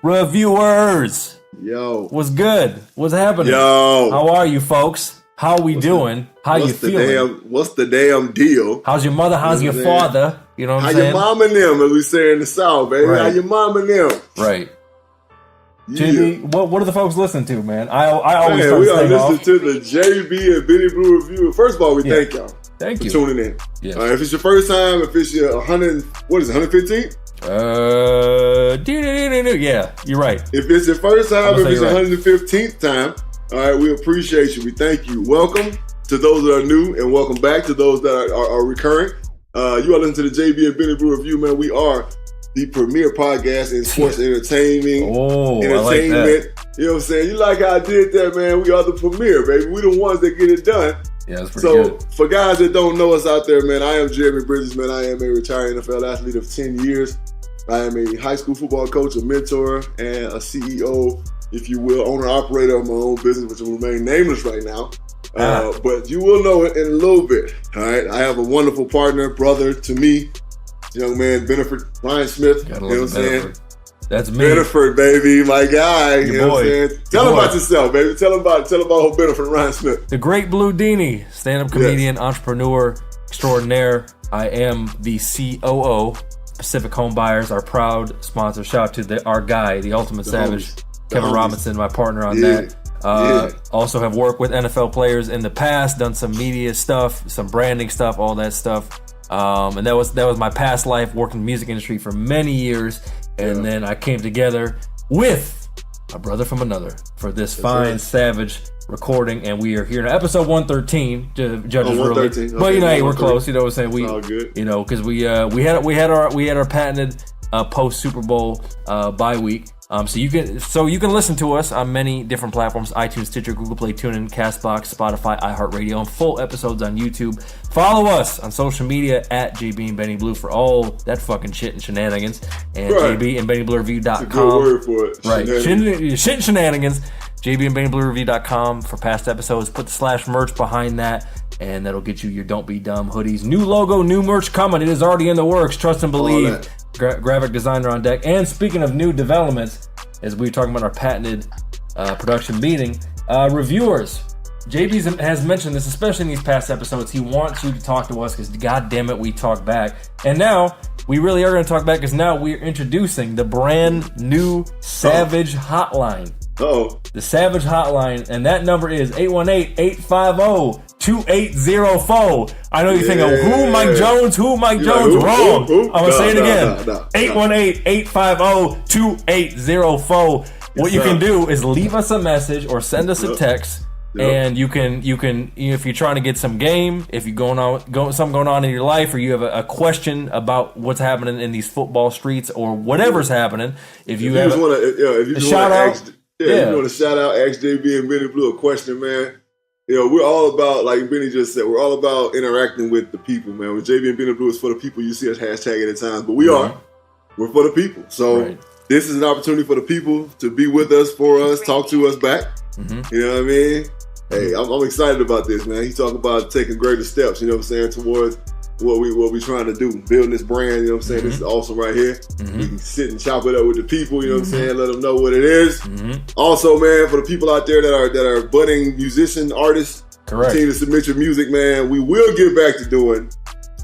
reviewers. Yo. What's good? What's happening? Yo. How are you folks? How we doing? How you feeling? What's the damn deal? How's your mother? How's your father? You know what I'm saying? How your mom and them, as we say in the South, baby. Right. How your mom and them? Right. Yeah. JB, what do the folks listen to, man? I always Man, we are listening to the JB and Benny Blue review. First of all, we thank y'all. Thank you for tuning in. Yes. If it's your first time, if it's your 115th? Yeah, you're right. If it's your first time, if it's your right. 115th time, all right, we appreciate you. We thank you. Welcome to those that are new, and welcome back to those that are recurring. You are listening to the JB and Benny Blue review, man. We are the premier podcast in sports entertainment. I like that. You know what I'm saying? You like how I did that, man. We are the premier, baby. We the ones that get it done. Yeah, that's pretty good. For guys that don't know us out there, man, I am Jeremy Bridges, man. I am a retired NFL athlete of 10 years. I am a high school football coach, a mentor, and a CEO, if you will, owner-operator of my own business, which will remain nameless right now. But you will know it in a little bit, all right? I have a wonderful partner, brother to me, young man, Rhinesmith. You know what I'm saying? That's me. Beneford, baby, my guy. You know what I'm saying? Tell him about yourself, baby. Tell him about whole Beneford Rhinesmith. The great Blue Dini, stand-up comedian, entrepreneur extraordinaire. I am the COO. Pacific Home Buyers, our proud sponsor. Shout out to our guy, the Ultimate Savage, Kevin Robinson, my partner on that. Also have worked with NFL players in the past, done some media stuff, some branding stuff, all that stuff. And that was my past life, working in the music industry for many years. And then I came together with a brother from another for this fine Savage recording, and we are here now, episode 113. Judges really, but you know, hey, we're close. You know what I'm saying? We, all good. You know, because we had our patented post Super Bowl bye week. So you can listen to us on many different platforms: iTunes, Stitcher, Google Play, TuneIn, Castbox, Spotify, iHeartRadio, and full episodes on YouTube. Follow us on social media at JB and Benny Blue for all that fucking shit and shenanigans, and JB and BennyBlueReview.com. That's a good word for it. Right, shit and shenanigans. JB and BennyBlueReview.com for past episodes. Put the /merch behind that, and that'll get you your Don't Be Dumb hoodies. New logo, new merch coming. It is already in the works. Trust and believe. Graphic designer on deck. And speaking of new developments, as we were talking about our patented production meeting, reviewers. JB has mentioned this, especially in these past episodes. He wants you to talk to us because, God damn it, we talk back. And now we really are going to talk back because now we're introducing the brand new Savage Hotline. The Savage Hotline, and that number is 818-850-2804. I know you're thinking, who Mike Jones? Who Mike Jones? Wrong. I'm going to say it again. 818-850-2804. What you can do is leave us a message or send us a text. And you can, if you're trying to get some game, if you're something going on in your life, or you have a question about what's happening in these football streets or whatever's happening, if you want to shout out, you want to shout out, ask JB and Benny Blue a question, man. You know, we're all about, like Benny just said, we're all about interacting with the people, man. With JB and Benny Blue, it's for the people. You see us hashtagging at times, but we're for the people. So this is an opportunity for the people to be with us, for us, talk to us back. You know what I mean? Hey, I'm excited about this, man. He's talking about taking greater steps, you know what I'm saying, towards what we trying to do, building this brand, you know what I'm saying? This is awesome right here. We can sit and chop it up with the people, you know what I'm saying, let them know what it is. Also, man, for the people out there that are budding musician artists, continue to submit your music, man. We will get back to doing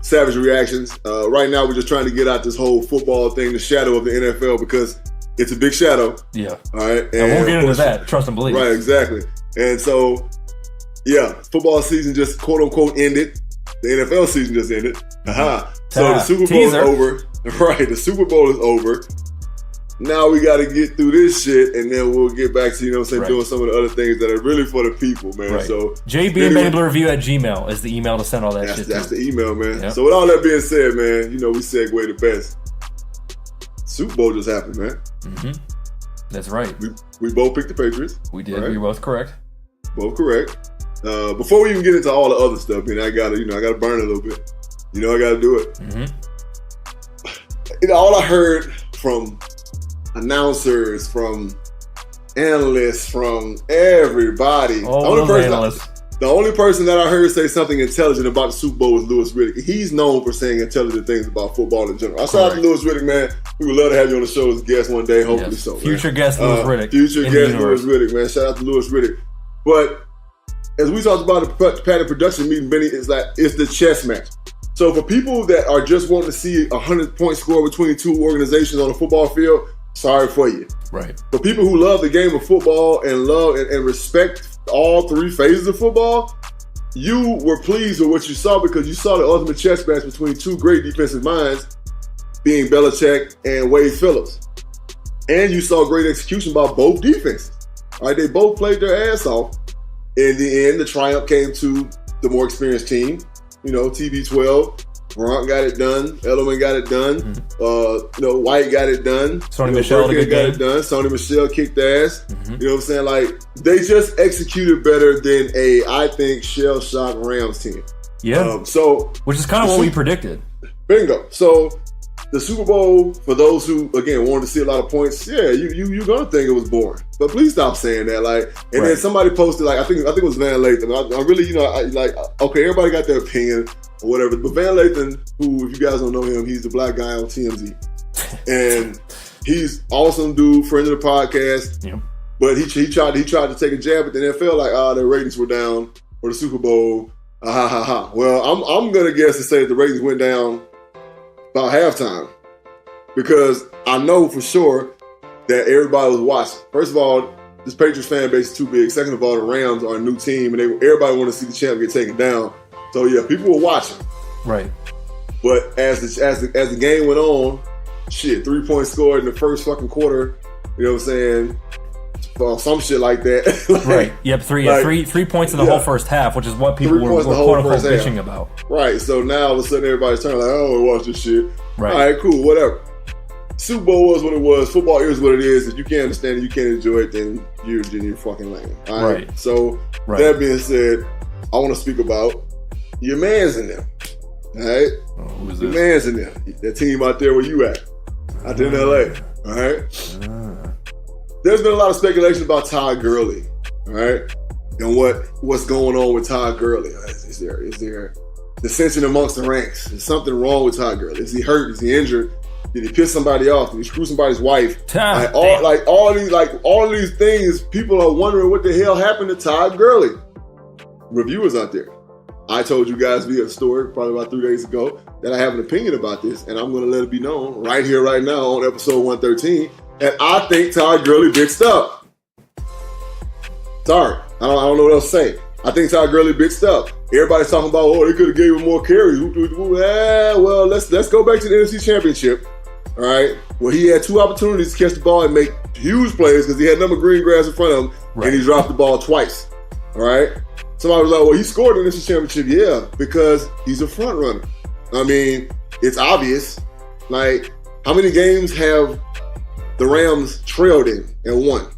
Savage reactions. Right now, we're just trying to get out this whole football thing, the shadow of the NFL, because it's a big shadow. Yeah. All right. And we'll get into that. Trust and believe. Right, exactly. And so, football season just quote unquote ended. The NFL season just ended. So the Super Bowl is over. Right, the Super Bowl is over. Now we got to get through this shit, and then we'll get back to, you know what I'm saying, doing some of the other things that are really for the people, man. So JB and Benny Blue Review at Gmail is the email to send all that shit. That's the email, man. So with all that being said, man, you know, we segue the best. Super Bowl just happened, man. That's right. We both picked the Patriots. We did. Right? We were both correct. Both correct. Before we even get into all the other stuff, man, I gotta burn a little bit. You know, I gotta do it. You know, all I heard from announcers, from analysts, from everybody. All those analysts. The only person that I heard say something intelligent about the Super Bowl was Louis Riddick. He's known for saying intelligent things about football in general. I shout out to Louis Riddick, man. We would love to have you on the show as a guest one day. Hopefully so. Future guest Louis Riddick. Future guest Louis Riddick, man. Shout out to Louis Riddick. But as we talked about the pattern production meeting, Benny, it's the chess match. So for people that are just wanting to see a 100-point score between two organizations on a football field, sorry for you. Right. For people who love the game of football and love and respect all three phases of football, you were pleased with what you saw because you saw the ultimate chess match between two great defensive minds, being Belichick and Wade Phillips. And you saw great execution by both defenses. All right, they both played their ass off. In the end, the triumph came to the more experienced team. You know, TB12, Gronk got it done. Edelman got it done. White got it done. Sony Michel got it done. Sony Michel kicked ass. You know what I'm saying? Like, they just executed better than I think, shell-shocked Rams team. Yeah. Which is kind of what we predicted. Bingo. So, the Super Bowl, for those who, again, wanted to see a lot of points, yeah, you're going to think it was boring. But please stop saying that. Then somebody posted, I think it was Van Lathan. I really, okay, everybody got their opinion or whatever. But Van Lathan, who, if you guys don't know him, he's the black guy on TMZ. And he's awesome dude, friend of the podcast. Yeah. But he tried to take a jab at the NFL, their ratings were down for the Super Bowl. Well, I'm going to guess and say that the ratings went down about halftime, because I know for sure that everybody was watching. First of all, this Patriots fan base is too big. Second of all, the Rams are a new team, and everybody wanted to see the champ get taken down. So yeah, people were watching. Right. But as the game went on, 3 points scored in the first fucking quarter. You know what I'm saying? Some shit like that. Right. Yep. 3 points in the whole first half, which is what people were quote unquote bitching about. Right. So now all of a sudden everybody's turning I don't want to watch this shit. Right. All right. Cool. Whatever. Super Bowl was what it was. Football is what it is. If you can't understand it, you can't enjoy it, then you're fucking lame. All right. So that being said, I want to speak about your man's in them. All right. Who's this? Your man's in them. That team out there where you at. Out there in LA. All right. There's been a lot of speculation about Todd Gurley, all right, and what's going on with Todd Gurley. Is there dissension amongst the ranks? Is something wrong with Todd Gurley? Is he hurt? Is he injured? Did he piss somebody off? Did he screw somebody's wife? All of these things, people are wondering what the hell happened to Todd Gurley. Reviewers out there. I told you guys via a story probably about 3 days ago that I have an opinion about this, and I'm going to let it be known right here, right now on episode 113. And I think Todd Gurley bitched up. Sorry, I don't know what else to say. I think Todd Gurley bitched up. Everybody's talking about, they could have gave him more carries. Well, let's go back to the NFC Championship. All right, where he had 2 opportunities to catch the ball and make huge plays because he had number green grass in front of him, and he dropped the ball twice. All right, somebody was like, well, he scored in the NFC Championship. Yeah, because he's a front runner. I mean, it's obvious. Like, how many games have the Rams trailed in and won?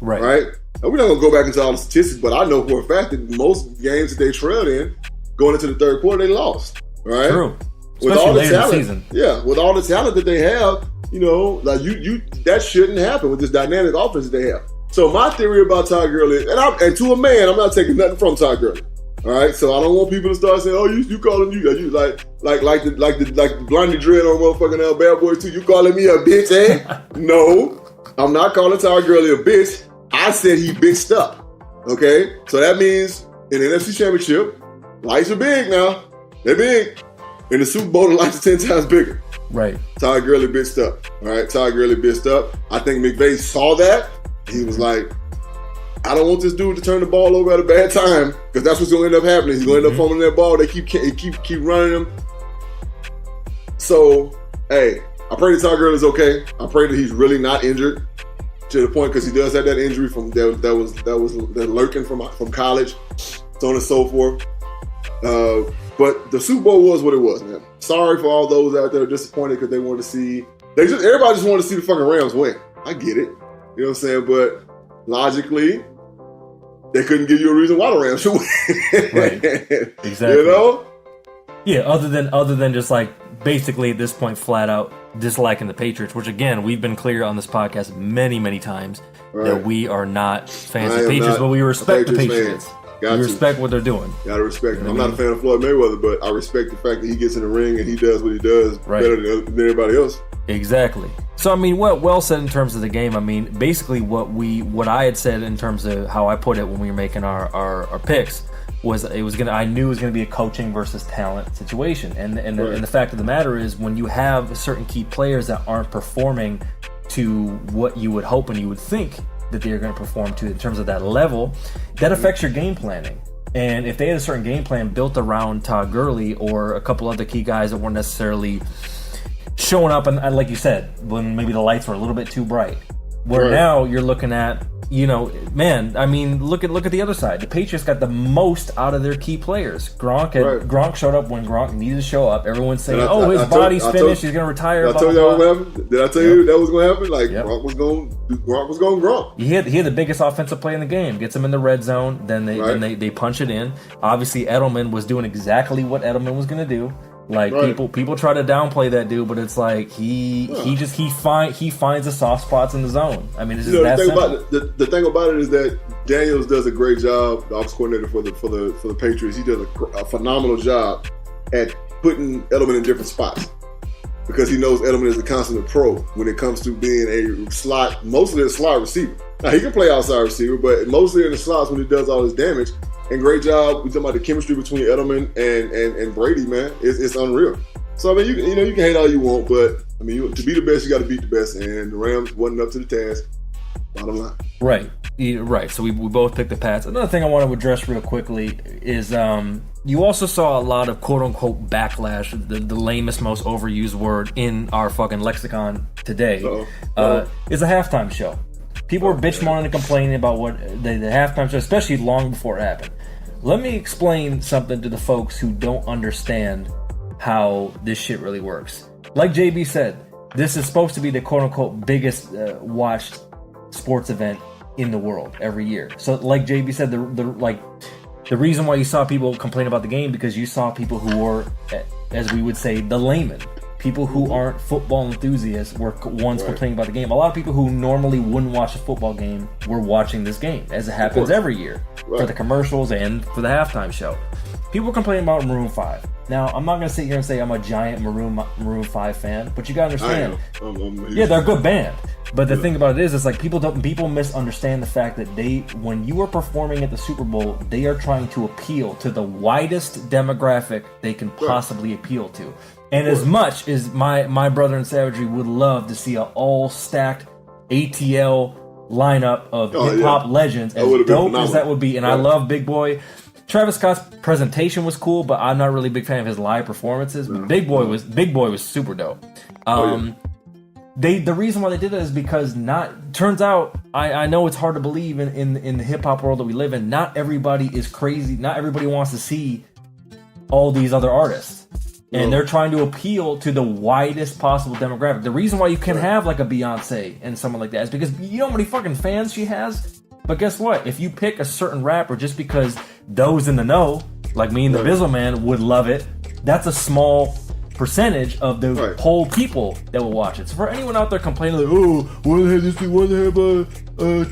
Right? Now, we're not going to go back into all the statistics, but I know for a fact that most games that they trailed in, going into the third quarter, they lost. Right? True. With all the talent, season. Yeah, with all the talent that they have, that shouldn't happen with this dynamic offense that they have. So my theory about Todd Gurley, and to a man, I'm not taking nothing from Todd Gurley. All right, so I don't want people to start saying, "Oh, you calling you like the Blondie Dread on motherfucking Bad Boys too. You calling me a bitch, eh?" No, I'm not calling Todd Gurley a bitch. I said he bitched up. Okay, so that means in the NFC Championship, lights are big now. They're big. In the Super Bowl, the lights are 10 times bigger. Right. Todd Gurley bitched up. All right, Todd Gurley bitched up. I think McVay saw that. He was like, I don't want this dude to turn the ball over at a bad time, because that's what's going to end up happening. He's going to end up fumbling that ball. They keep running him. So, hey, I pray that Todd Gurley's okay. I pray that he's really not injured to the point, because he does have that injury from that was lurking from college, so on and so forth. But the Super Bowl was what it was, man. Sorry for all those out there disappointed because they wanted to see. Everybody just wanted to see the fucking Rams win. I get it. You know what I'm saying? But logically, they couldn't give you a reason why the Rams should win. Right. Exactly. You know? Yeah, other than just basically at this point flat out disliking the Patriots, which again, we've been clear on this podcast many, many times that we are not fans of the Patriots, but we respect the Patriots. Got you respect what they're doing. Gotta respect him. I'm not a fan of Floyd Mayweather, but I respect the fact that he gets in the ring and he does what he does better than everybody else. Exactly. So I mean, well said in terms of the game. I mean, basically what I had said in terms of how I put it when we were making our picks was I knew it was gonna be a coaching versus talent situation, and the fact of the matter is, when you have certain key players that aren't performing to what you would hope and you would think that they're going to perform to in terms of that level, that affects your game planning. And if they had a certain game plan built around Todd Gurley or a couple other key guys that weren't necessarily showing up, and like you said, when maybe the lights were a little bit too bright, where now you're looking at, man, I mean, look at the other side. The Patriots got the most out of their key players. Gronk showed up when Gronk needed to show up. Everyone's saying, his body's finished. He's going to retire. Did I tell you what happened? Did I tell you that was going to happen? Like, Gronk was going Gronk. He had the biggest offensive play in the game. Gets him in the red zone. Then they punch it in. Obviously, Edelman was doing exactly what Edelman was going to do. Like people try to downplay that dude, but it's like he finds the soft spots in the zone. I mean, it's just that simple. The thing about it is that Daniels does a great job. The offensive coordinator for the Patriots, he does a phenomenal job at putting Edelman in different spots, because he knows Edelman is a consummate pro when it comes to being mostly a slot receiver. Now, he can play outside receiver, but mostly in the slots when he does all his damage. And great job. We're talking about the chemistry between Edelman and Brady, man. It's unreal. So I mean, you can hate all you want, but I mean, to be the best, you got to beat the best. And the Rams wasn't up to the task. Bottom line. Right. So we both picked the Pats. Another thing I want to address real quickly is you also saw a lot of quote unquote backlash, the lamest, most overused word in our fucking lexicon today. Is a halftime show. People were bitch moaning and complaining about what the halftime show, especially long before it happened. Let me explain something to the folks who don't understand how this shit really works. Like JB said, this is supposed to be the quote-unquote biggest watched sports event in the world every year. So like JB said, the reason why you saw people complain about the game, because you saw people who were, as we would say, the layman. People who aren't football enthusiasts were ones complaining about the game. A lot of people who normally wouldn't watch a football game were watching this game, as it happens every year, for the commercials and for the halftime show. People were complaining about Maroon 5. Now, I'm not going to sit here and say I'm a giant Maroon 5 fan, but you got to understand. They're a good band. But the thing about it is, it's like people misunderstand the fact that when you are performing at the Super Bowl, they are trying to appeal to the widest demographic they can possibly appeal to. And as much as my brother in Savagery would love to see an all-stacked ATL lineup of hip-hop legends, as dope as that would be, and I love Big Boy. Travis Scott's presentation was cool, but I'm not really a big fan of his live performances. Big Boy was super dope. The reason why they did that is because turns out, I know it's hard to believe in the hip-hop world that we live in, not everybody is crazy. Not everybody wants to see all these other artists. And they're trying to appeal to the widest possible demographic. The reason why you can have like a Beyonce and someone like that is because you know how many fucking fans she has? But guess what? If you pick a certain rapper just because those in the know, like me and the Bizzle Man, would love it, that's a small percentage of the whole people that will watch it. So for anyone out there complaining like, why they have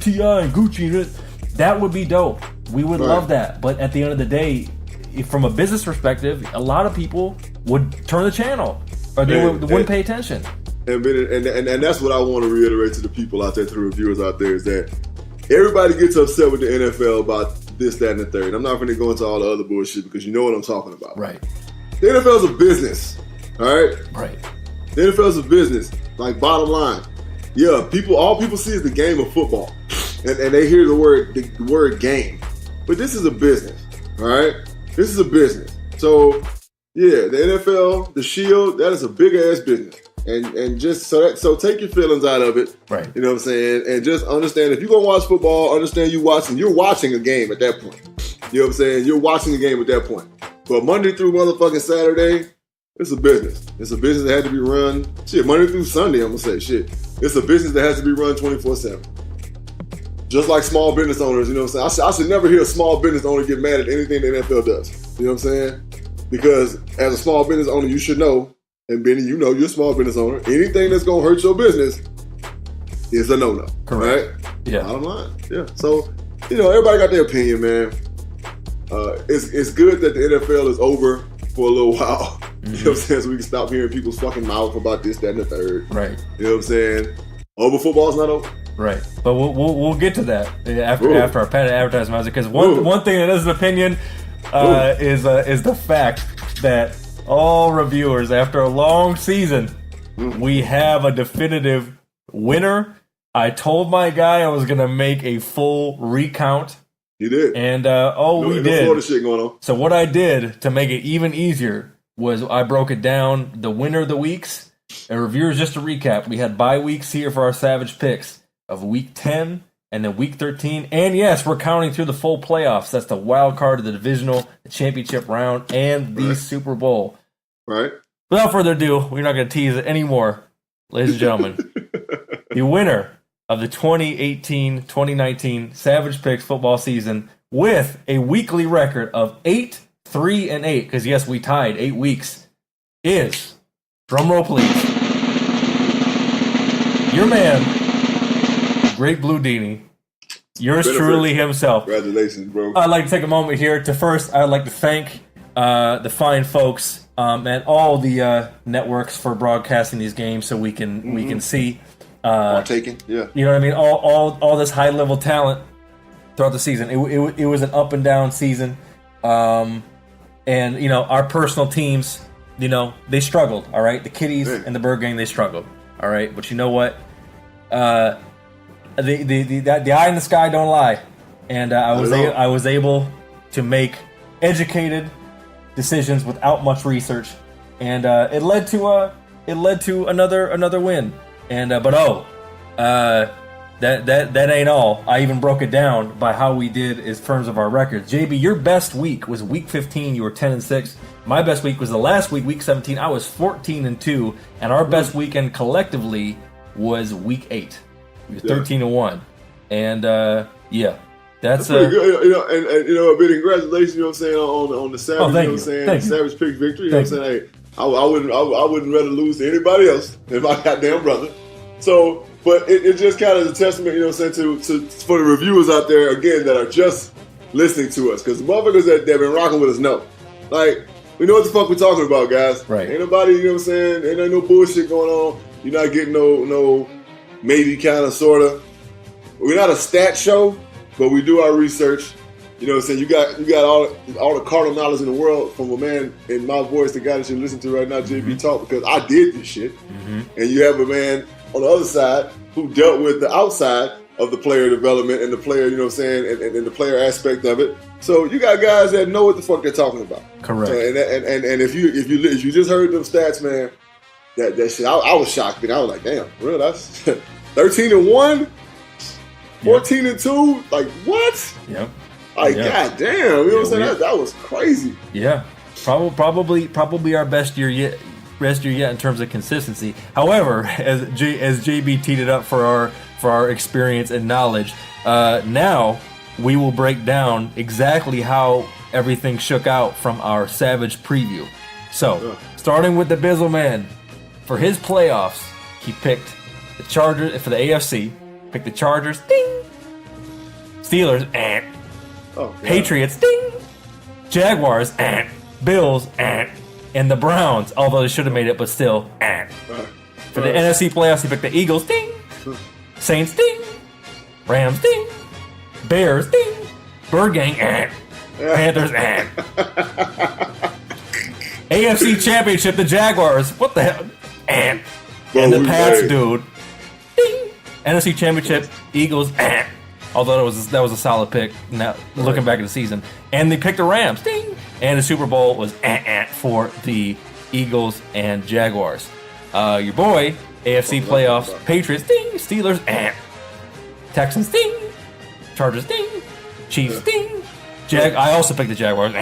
T.I. and Gucci, that would be dope. We would love that. But at the end of the day, from a business perspective, a lot of people would turn the channel, or they wouldn't pay attention. And that's what I want to reiterate to the people out there, to the reviewers out there, is that everybody gets upset with the NFL about this, that, and the third. I'm not going to go into all the other bullshit because you know what I'm talking about. Right. The NFL is a business. All right. Right. The NFL is a business. Like, bottom line, all people see is the game of football, and they hear the word game. But this is a business. All right. This is a business. So, the NFL, the Shield, that is a big ass business. And just so take your feelings out of it. Right. You know what I'm saying? And just understand, if you're going to watch football, understand you're watching a game at that point. You know what I'm saying? You're watching a game at that point. But Monday through motherfucking Saturday, it's a business. It's a business that has to be run, Monday through Sunday, I'm going to say, it's a business that has to be run 24/7. Just like small business owners, you know what I'm saying? I should never hear a small business owner get mad at anything the NFL does. You know what I'm saying? Because as a small business owner, you should know, and Benny, you know you're a small business owner, anything that's going to hurt your business is a no-no. Correct. Right? Yeah. Bottom line. Yeah. So, everybody got their opinion, man. it's good that the NFL is over for a little while. You know what I'm saying? So we can stop hearing people's fucking mouth about this, that, and the third. Right. You know what I'm saying? But football's not over. Right. But we'll get to that after our patent advertisement, because one thing that is an opinion is the fact that all reviewers, after a long season, we have a definitive winner. I told my guy I was gonna make a full recount. You did. And we did. Florida shit going on. So what I did to make it even easier was I broke it down, the winner of the weeks. And reviewers, just to recap, we had bye weeks here for our Savage picks of week 10 and then week 13. And yes, we're counting through the full playoffs. That's the wild card of the divisional, the championship round, and the Super Bowl. Right. Without further ado, we're not going to tease it anymore. Ladies and gentlemen, the winner of the 2018-2019 Savage Picks football season with a weekly record of 8-3-8, because yes, we tied 8 weeks, is, drumroll please, your man, Great Blue Dini, yours truly himself. Congratulations, bro. I'd like to take a moment here to first, I'd like to thank the fine folks and all the networks for broadcasting these games so we can see. Taking, yeah. You know what I mean? All this high level talent throughout the season. It was an up and down season, and our personal teams, they struggled. All right, the Kitties and the Birdgang, they struggled. All right, but you know what? The eye in the sky don't lie, and I was able to make educated decisions without much research, and it led to another win. And that ain't all. I even broke it down by how we did in terms of our records. JB, your best week was week 15. You were 10-6. My best week was the last week, week 17. I was 14-2, and our best weekend collectively was week 8. We were 13-1, and that's pretty good. And a big congratulations. You know what I'm saying on the Savage. You know what I'm saying? Savage Picks victory. You know what I'm saying? Hey, I wouldn't rather lose to anybody else than my goddamn brother. So, but it just kind of is a testament, you know what I'm saying, to for the reviewers out there, again, that are just listening to us. Because the motherfuckers that have been rocking with us know. Like, we know what the fuck we're talking about, guys. Right. Ain't nobody, you know what I'm saying, ain't no bullshit going on. You're not getting no maybe kind of, sort of. We're not a stat show, but we do our research. You know what I'm saying? You got all the Cardinal knowledge in the world from a man in my voice, the guy that you listen to right now, JB Talk, because I did this shit. And you have a man on the other side who dealt with the outside of the player development and the player, you know what I'm saying, and the player aspect of it. So you got guys that know what the fuck they're talking about. Correct. So, and if you just heard them stats, man, that shit, I was shocked. I was like, damn, real? That's 13-1, 14-2. Like what? Yep. Like goddamn, you know what I'm saying? That was crazy. Yeah, probably our best year yet in terms of consistency. However, as JB teed it up for our experience and knowledge, now we will break down exactly how everything shook out from our Savage preview. So, starting with the Bizzle Man, for his playoffs, he picked the Chargers for the AFC. Picked the Chargers, ding. Steelers, Patriots, ding. Jaguars, Bills, and the Browns, although they should have made it, but still, For the NFC playoffs, he picked the Eagles, ding. Saints, ding. Rams, ding. Bears, ding. Birdgang, Panthers, AFC Championship, the Jaguars, what the hell? And the Pats, dude, ding. NFC Championship, Eagles, although that was a solid pick. Now looking back at the season, and they picked the Rams, ding, and the Super Bowl was for the Eagles and Jaguars. Your boy, AFC playoffs, Patriots, ding, Steelers, Texans, ding, Chargers, ding, Chiefs, ding, I also picked the Jaguars,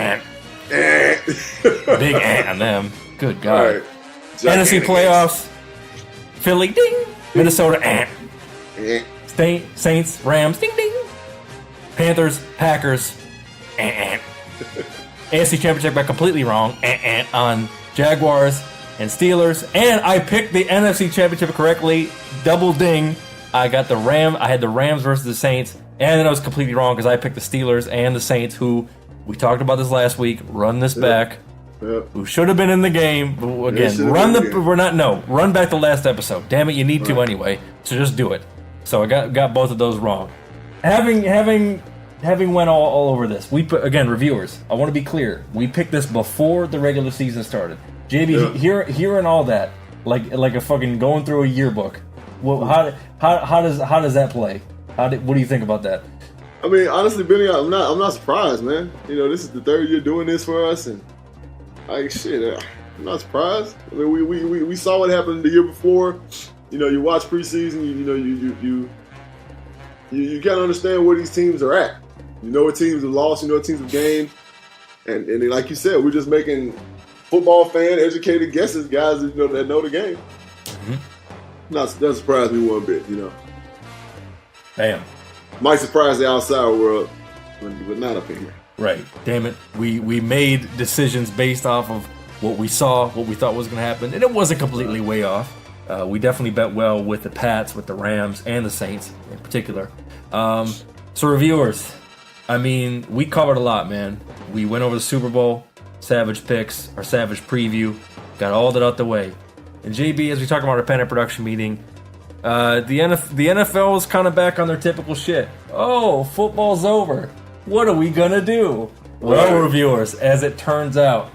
big on them. Good God. Right. NFC playoffs, Philly, ding, Minnesota, Saints, Rams, ding ding. Panthers, Packers, AFC Championship got completely wrong on Jaguars and Steelers, and I picked the NFC Championship correctly. Double ding. I got the I had the Rams versus the Saints, and then I was completely wrong because I picked the Steelers and the Saints, who We talked about this last week. Run this back. Yeah. Who should have been in the game. Again, run back the last episode. Damn it, you need to anyway. So just do it. So I got both of those wrong. Having went all over this, again, reviewers, I want to be clear. We picked this before the regular season started. JB, hearing all that, like a fucking going through a yearbook. Well, how does that play? What do you think about that? I mean, honestly, Benny, I'm not surprised, man. You know, this is the third year doing this for us, and like shit, I'm not surprised. I mean, we saw what happened the year before. You know, you watch preseason, you kind of understand where these teams are at. You know what teams have lost, you know what teams have gained, and like you said, we're just making football fan educated guesses, guys that know the game. Mm-hmm. Doesn't surprise me one bit, you know. Damn. Might surprise the outside world, but not up in here. Right. Damn it. We made decisions based off of what we saw, what we thought was going to happen, and it wasn't completely way off. We definitely bet well with the Pats, with the Rams, and the Saints in particular. So reviewers, I mean, we covered a lot, man. We went over the Super Bowl, Savage picks, our Savage preview, got all that out the way. And JB, as we talk about our Panic Production meeting, the NFL is kind of back on their typical shit. Oh, football's over. What are we gonna do? Well, reviewers, as it turns out,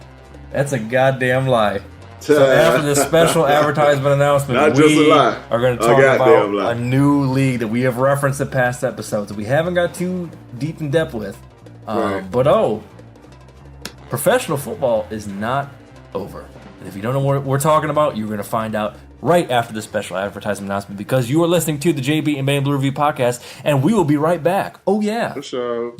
that's a goddamn lie. So after this special advertisement announcement, we are going to talk about a new league that we have referenced in past episodes that we haven't got too deep in depth with. But professional football is not over. And if you don't know what we're talking about, you're going to find out right after this special advertisement announcement, because you are listening to the JB and Benny Blue Review podcast, and we will be right back. Oh, yeah. For sure.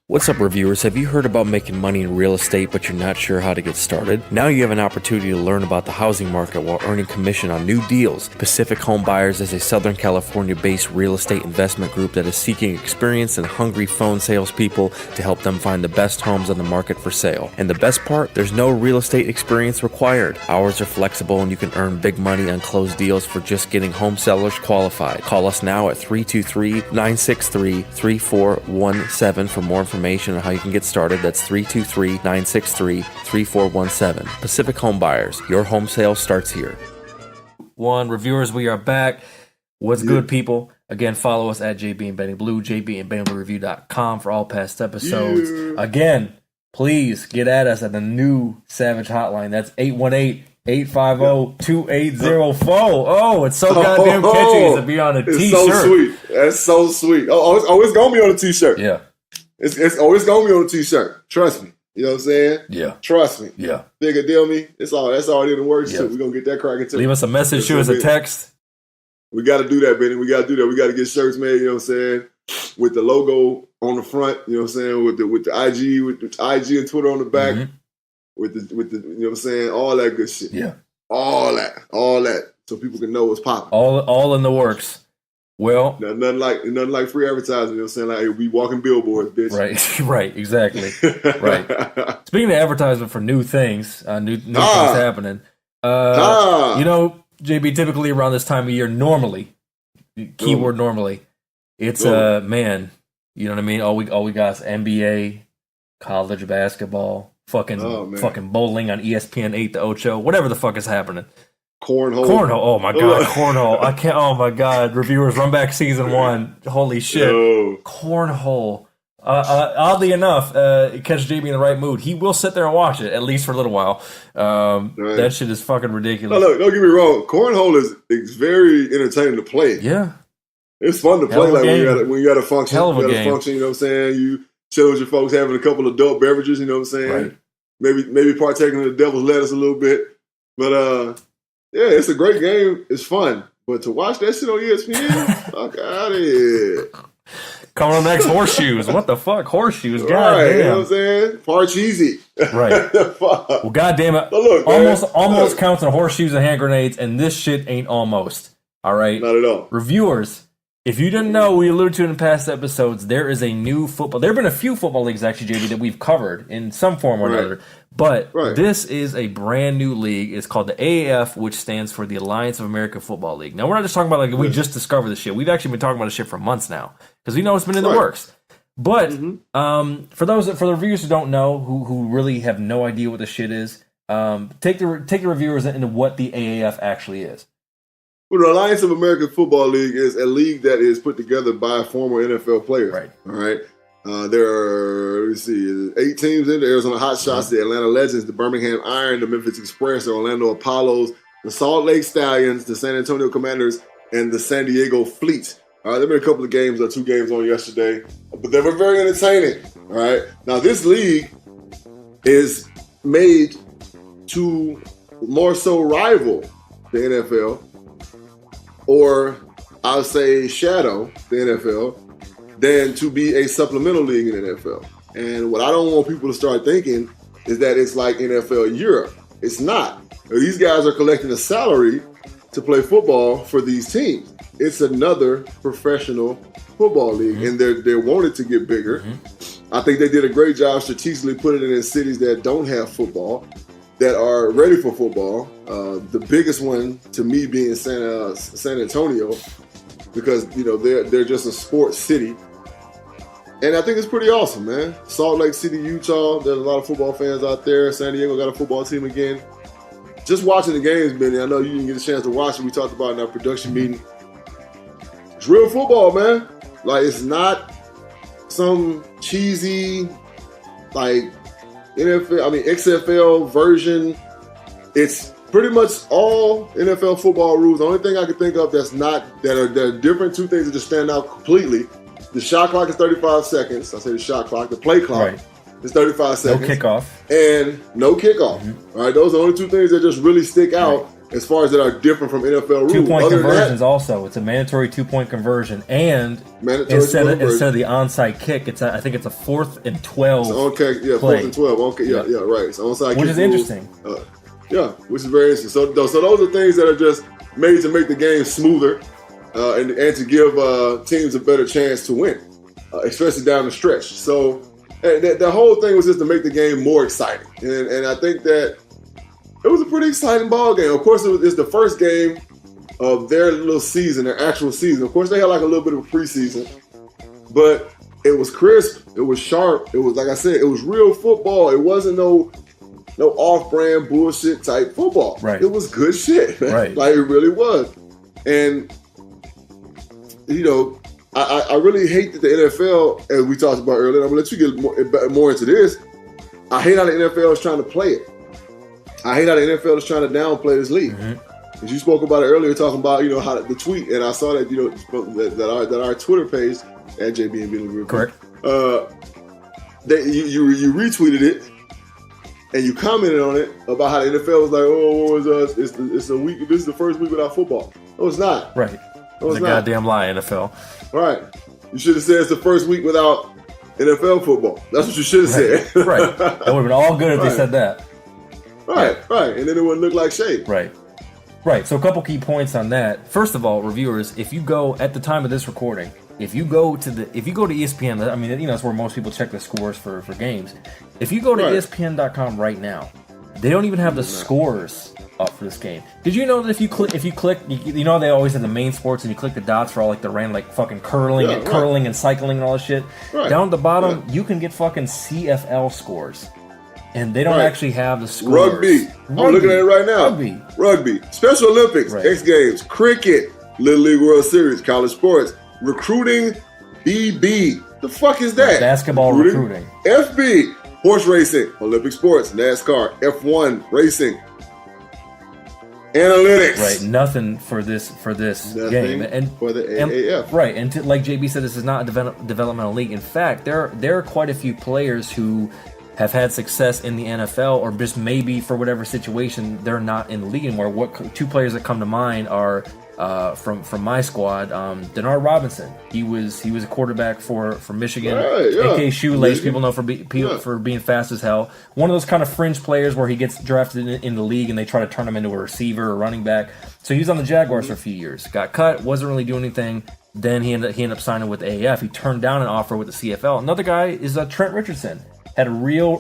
What's up, reviewers? Have you heard about making money in real estate, but you're not sure how to get started? Now you have an opportunity to learn about the housing market while earning commission on new deals. Pacific Home Buyers is a Southern California-based real estate investment group that is seeking experienced and hungry phone salespeople to help them find the best homes on the market for sale. And the best part, there's no real estate experience required. Hours are flexible and you can earn big money on closed deals for just getting home sellers qualified. Call us now at 323-963-3417 for more information on how you can get started. That's 323-963-3417. Pacific Home Buyers. Your home sale starts here. Reviewers, we are back. What's good, people? Again, follow us at JB and Benny Blue, JBandBennyBlueReview.com for all past episodes. Again, please get at us at the new Savage hotline. That's 818-850-2804. Oh, it's so goddamn catchy to be on a t-shirt. It's so sweet. That's so sweet. Oh, it's going to be on a t-shirt. Yeah. It's always going to be on a t-shirt. Trust me. You know what I'm saying? Yeah. Trust me. Yeah. Bigger deal me. That's all it in the works, too. We're going to get that cracking, too. Leave us a message. Shoot us a text. We got to do that, Benny. We got to do that. We got to get shirts made, you know what I'm saying, with the logo on the front, you know what I'm saying, with the IG and Twitter on the back, with the you know what I'm saying, all that good shit. Yeah. All that. So people can know what's popping. All in the works. Well, nothing like free advertising. You know what I'm saying? Like we walking billboards, bitch. Right, exactly. Right. Speaking of advertisement for new things, new things happening. You know, JB, typically around this time of year, normally, keyword normally, it's man, you know what I mean? All we got is NBA, college basketball, fucking bowling on ESPN 8 to Ocho, whatever the fuck is happening. Cornhole. Oh my god, cornhole. I can't. Oh my god, reviewers, run back season 1. Holy shit, cornhole. Oddly enough, it catches JB in the right mood. He will sit there and watch it, at least for a little while. That shit is fucking ridiculous. No, look, don't get me wrong. Cornhole is very entertaining to play. Yeah, it's fun to play. Like when you got a function, you know what I'm saying. You chill with your folks, having a couple of adult beverages. You know what I'm saying. Right. Maybe partaking in the devil's lettuce a little bit, but yeah, it's a great game. It's fun. But to watch that shit on ESPN, fuck out of here. Coming on next, horseshoes. What the fuck? Horseshoes? God damn. You know what I'm saying? Parcheesi. Right. Well, God damn it. Look, almost counts in horseshoes and hand grenades, and this shit ain't almost. All right? Not at all. Reviewers, if you didn't know, we alluded to it in past episodes, there is a new football. There have been a few football leagues, actually, JB, that we've covered in some form or another. But this is a brand new league. It's called the AAF, which stands for the Alliance of American Football League. Now, we're not just talking about, like, we just discovered this shit. We've actually been talking about this shit for months now, because we know it's been in the works. But for the reviewers who don't know, who really have no idea what the shit is, take the reviewers into what the AAF actually is. Well, the Alliance of American Football League is a league that is put together by former NFL players. Right. All right. There are, 8 teams in the Arizona Hotshots, the Atlanta Legends, the Birmingham Iron, the Memphis Express, the Orlando Apollos, the Salt Lake Stallions, the San Antonio Commanders, and the San Diego Fleet. All right, there have been a couple of games, 2 games on yesterday, but they were very entertaining. All right. Now, this league is made to more so rival the NFL, or I'll say shadow the NFL, than to be a supplemental league in the NFL. And what I don't want people to start thinking is that it's like NFL Europe. It's not. These guys are collecting a salary to play football for these teams. It's another professional football league, and they're wanted to get bigger. I think they did a great job strategically putting it in cities that don't have football, that are ready for football. The biggest one to me being San Antonio, because they're just a sports city, and I think it's pretty awesome, man. Salt Lake City, Utah, there's a lot of football fans out there. San Diego got a football team again. Just watching the games, Benny, I know you didn't get a chance to watch it. We talked about it in our production meeting. It's real football, man. Like, it's not some cheesy, like, XFL version. It's pretty much all NFL football rules. The only thing I can think of that are different, 2 things that just stand out completely. The shot clock is 35 seconds. I say the shot clock. The play clock is 35 seconds. No kickoff. And no kickoff. All right, those are the only 2 things that just really stick out as far as that are different from NFL rules. 2-point conversions also. It's a mandatory 2-point conversion, and instead of the onside kick, I think it's a 4th and 12. Okay, yeah, play. 4th and 12. Okay, yeah, right. It's onside kick, which is interesting. Which is very interesting. So those are things that are just made to make the game smoother, and to give teams a better chance to win, especially down the stretch. So the whole thing was just to make the game more exciting, and I think that it was a pretty exciting ball game. Of course, it's the first game of their little season, their actual season. Of course, they had like a little bit of a preseason, but it was crisp, it was sharp, it was, like I said, it was real football. It wasn't no off-brand bullshit type football. Right. It was good shit. Right. Like, it really was. And I really hate that the NFL, as we talked about earlier, I'm gonna let you get more into this. I hate how the NFL is trying to play it. I hate how the NFL is trying to downplay this league. As you spoke about it earlier, talking about how the tweet, and I saw that that our Twitter page at JBNB correct. You retweeted it and you commented on it about how the NFL was like, oh, it's a week. This is the first week without football. No, it's not. Right. No, it's a not. goddamn lie, NFL. Right. You should have said it's the first week without NFL football. That's what you should have said. Right. That would have been all good if they said that. Right. And then it wouldn't look like shade. Right. So a couple key points on that. First of all, reviewers, if you go at the time of this recording, if you go to ESPN, I mean, that's where most people check the scores for games. If you go to ESPN.com right now, they don't even have the scores up for this game. Did you know that if you click, they always have the main sports and you click the dots for all like the random fucking curling and cycling and all this shit. Right. Down at the bottom, you can get fucking CFL scores. And they don't actually have the scores. Rugby. I'm looking at it right now. Rugby. Special Olympics. X Games. Cricket. Little League World Series. College sports. Recruiting. BB. The fuck is that? Basketball recruiting. FB. Horse racing. Olympic sports. NASCAR. F1. Racing. Analytics. Right. Nothing for this game. And for the AAF. Right. And like JB said, this is not a developmental league. In fact, there are quite a few players who have had success in the NFL, or just maybe for whatever situation they're not in the league anymore. 2 players that come to mind are from my squad, Denard Robinson. He was a quarterback for Michigan, aka Shoelace. People know for being fast as hell. One of those kind of fringe players where he gets drafted in the league and they try to turn him into a receiver or running back. So he was on the Jaguars for a few years. Got cut, wasn't really doing anything. Then he ended up signing with AAF. He turned down an offer with the CFL. Another guy is Trent Richardson. Had a real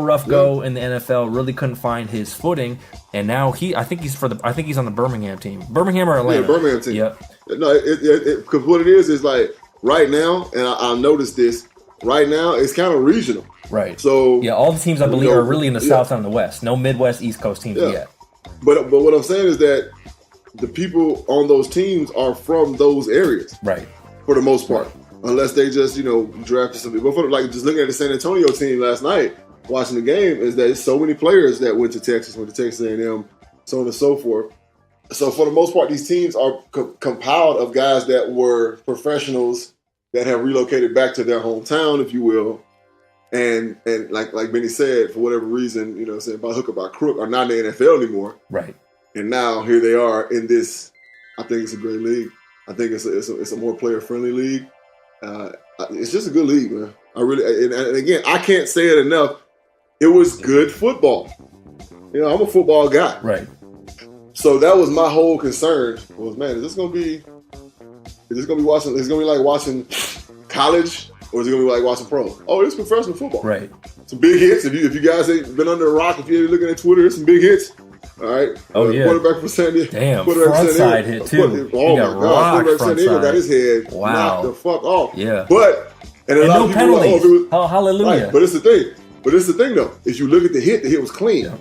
rough go in the NFL. Really couldn't find his footing, and now I think he's on the Birmingham team. Birmingham or Atlanta? Yeah, Birmingham team. Yep. No, because what it is like right now, and I noticed this. right now it's kind of regional. Right. So yeah, all the teams I believe are really in the South and the West. No Midwest, East Coast teams yet. But what I'm saying is that the people on those teams are from those areas, right? For the most part, unless they just drafted something. But like just looking at the San Antonio team last night, watching the game, is that it's so many players that went to Texas A&M, so on and so forth. So for the most part, these teams are compiled of guys that were professionals that have relocated back to their hometown, if you will. And like Benny said, for whatever reason, by hook or by crook, are not in the NFL anymore. Right. And now here they are in this. I think it's a great league. I think it's a more player friendly league. It's just a good league, man. I really and again, I can't say it enough. It was good football. I'm a football guy. Right. So that was my whole concern. Was, man, is this gonna be watching? Is it gonna be like watching college? Or is it going to be like watching pro? Oh, it's professional football. Right. Some big hits. If you guys ain't been under a rock, if you're looking at Twitter, there's some big hits. All right. Oh, yeah. Quarterback for San Diego. Damn, front side hit, too. Oh, my God. Quarterback for San Diego got his head knocked the fuck off. Yeah. But, and a lot no of people penalties. Are like, oh, hallelujah. Right. But it's the thing, though. If you look at the hit was clean. Yeah.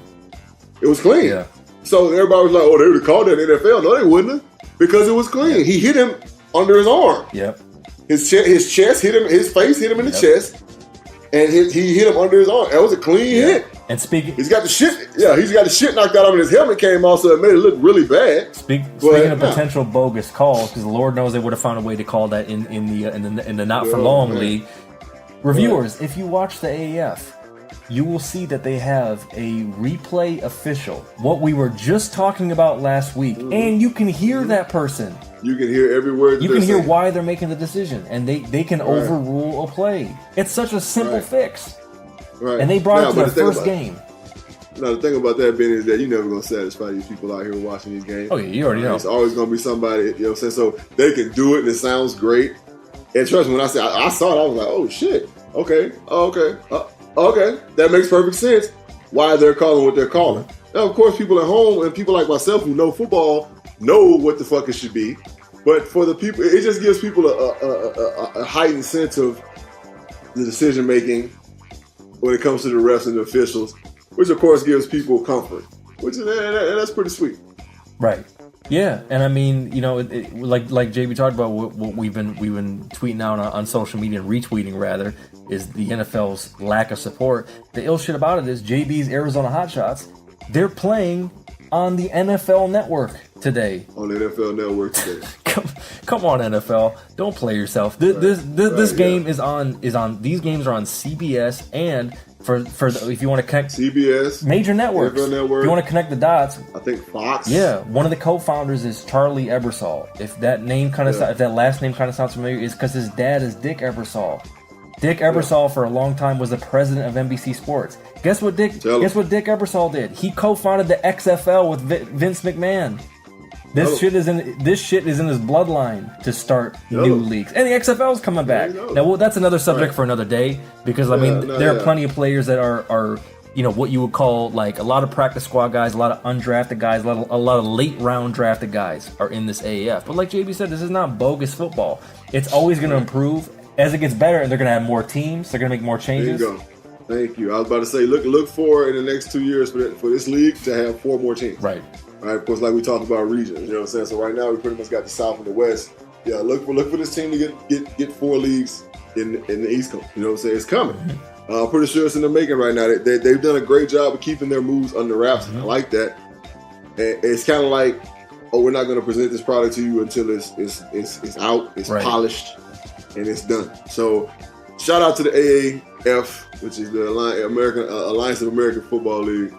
It was clean. Yeah. So everybody was like, oh, they would have called that in the NFL. No, they wouldn't have. Because it was clean. Yeah. He hit him under his arm. Yep. His chest hit him. His face hit him in the chest, and he hit him under his arm. That was a clean hit. And speaking, he's got the shit. Yeah, he's got the shit knocked out of him. His helmet came off, so it made it look really bad. Speaking of potential bogus calls, because the Lord knows they would have found a way to call that in the not for long league. Reviewers, if you watch the AAF, you will see that they have a replay official. What we were just talking about last week, and you can hear that person. You can hear every word. You can hear why they're making the decision, and they can overrule a play. It's such a simple fix. Right. And they brought it to their first game. Now, the thing about that, Ben, is that you're never going to satisfy these people out here watching these games. Oh, yeah, you already know. It's always going to be somebody, you know what I'm saying? So they can do it, and it sounds great. And trust me, when I saw it, I was like, oh, shit. Okay. Okay. That makes perfect sense why they're calling what they're calling. Now, of course, people at home and people like myself who know football know what the fuck it should be. But for the people, it just gives people a heightened sense of the decision making when it comes to the refs and the officials, which of course gives people comfort, and that's pretty sweet. Right. Yeah, and I mean, like JB talked about, what we've been tweeting out on social media and retweeting rather, is the NFL's lack of support. The ill shit about it is JB's Arizona Hotshots, they're playing on the NFL Network today. On the NFL Network today. Come on, NFL, don't play yourself. This game is on. These games are on CBS, and for if you want to connect CBS, major networks. NFL Network. If you want to connect the dots, I think Fox. Yeah, one of the co-founders is Charlie Ebersol. If that name if that last name kind of sounds familiar, it's because his dad is Dick Ebersol. Dick Ebersol for a long time was the president of NBC Sports. Guess what Dick Ebersol did? He co-founded the XFL with Vince McMahon. This shit is in his bloodline to start new leagues, and the XFL is coming back. Now, that's another subject for another day, because there are plenty of players that are what you would call like a lot of practice squad guys, a lot of undrafted guys, a lot of late round drafted guys are in this AAF. But like JB said, this is not bogus football. It's always going to improve as it gets better, and they're going to have more teams. They're going to make more changes. There you go. Thank you. I was about to say, look for in the next 2 years for this league to have 4 more teams. Right. All right, of course, like we talked about regions, you know what I'm saying? So right now we pretty much got the South and the West. Yeah, look for this team to get 4 leagues in the East Coast. You know what I'm saying? It's coming. I'm pretty sure it's in the making right now. They've done a great job of keeping their moves under wraps. I like that. And it's kind of like, we're not going to present this product to you until it's out, it's polished, and it's done. So shout out to the AAF, which is the Alliance of American Football League.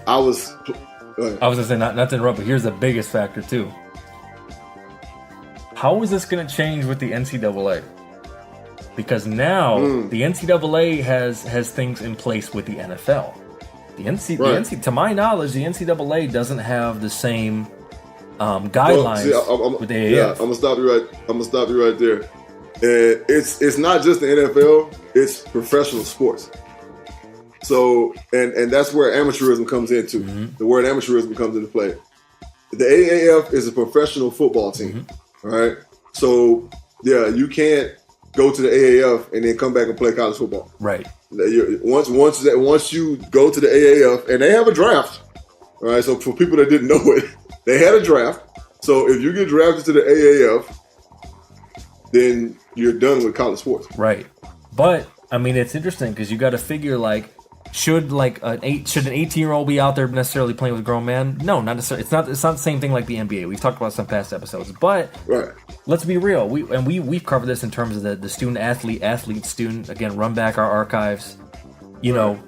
I was going to say, not to interrupt, but here's the biggest factor too. How is this going to change with the NCAA? Because now the NCAA has things in place with the NFL. To my knowledge, the NCAA doesn't have the same guidelines with the AAF. Yeah, I'm gonna stop you right there. It's not just the NFL; it's professional sports. So, and that's where amateurism comes into. The word amateurism comes into play. The AAF is a professional football team, all right? So, yeah, you can't go to the AAF and then come back and play college football. Right. Once you go to the AAF, and they have a draft, all right? So for people that didn't know it, they had a draft. So if you get drafted to the AAF, then you're done with college sports. Right. But I mean, it's interesting because you got to figure like, should an 18-year-old be out there necessarily playing with grown men? No, not necessarily. It's not the same thing like the NBA. We've talked about some past episodes, but let's be real. We've covered this in terms of the student athlete student. Again, run back our archives. You know,